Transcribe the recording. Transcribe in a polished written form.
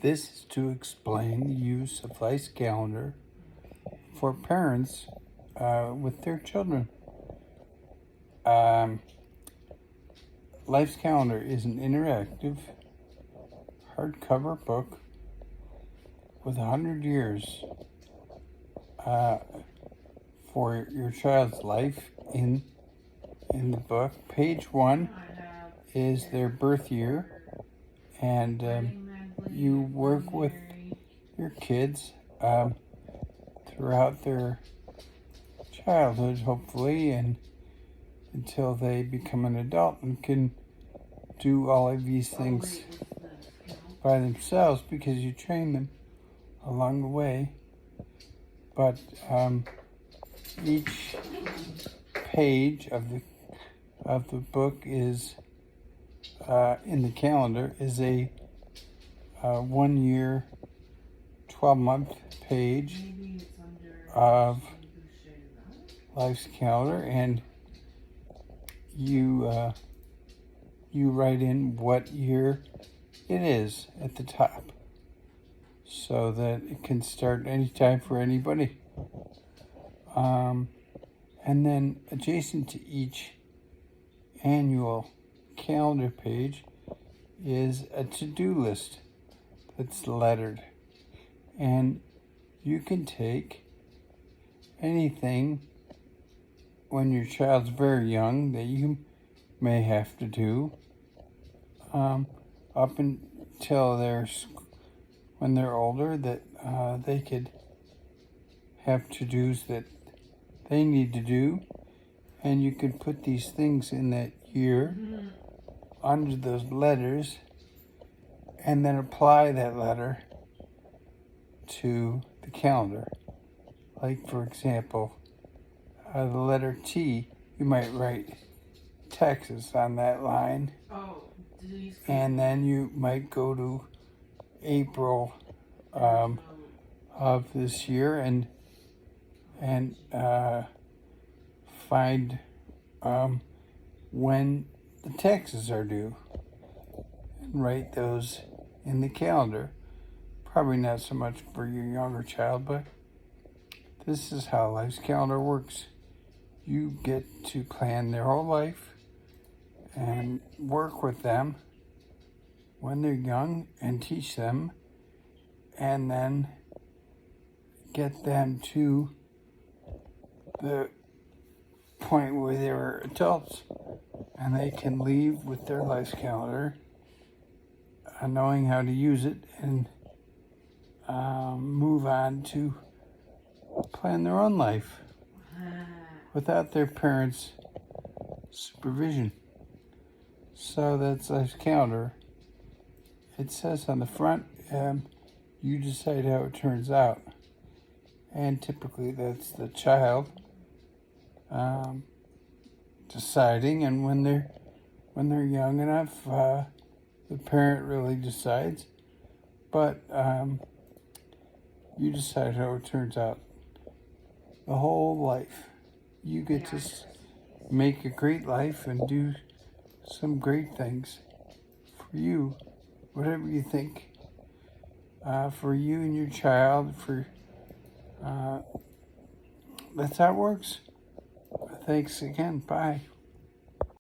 This is to explain the use of Life's Calendar for parents with their children. Life's Calendar is an interactive hardcover book with 100 years for your child's life in the book. Page 1 is their birth year, and you work with your kids throughout their childhood, hopefully, and until they become an adult and can do all of these things by themselves, because you train them along the way. But each page of the book is in the calendar is a 1 year, 12-month page of Life's Calendar, and you write in what year it is at the top, so that it can start anytime for anybody. And then adjacent to each annual calendar page is a to-do list that's lettered. And you can take anything when your child's very young that you may have to do up until when they're older, that they could have to-dos that they need to do, and you can put these things in that year under those letters, and then apply that letter to the calendar. Like, for example, the letter T, you might write Texas on that line, and then you might go to April of this year and find when the taxes are due, and write those in the calendar. Probably not so much for your younger child, but this is how Life's Calendar works. You get to plan their whole life and work with them when they're young and teach them, and then get them to the point where they're adults and they can leave with their Life's Calendar, knowing how to use it, and move on to plan their own life without their parents' supervision. So that's Life's Calendar. It says on the front, you decide how it turns out. And typically that's the child deciding, and when they're young enough, the parent really decides. But you decide how it turns out. The whole life. You get to make a great life and do some great things for you, whatever you think, for you and your child. That's how it works. Thanks again. Bye.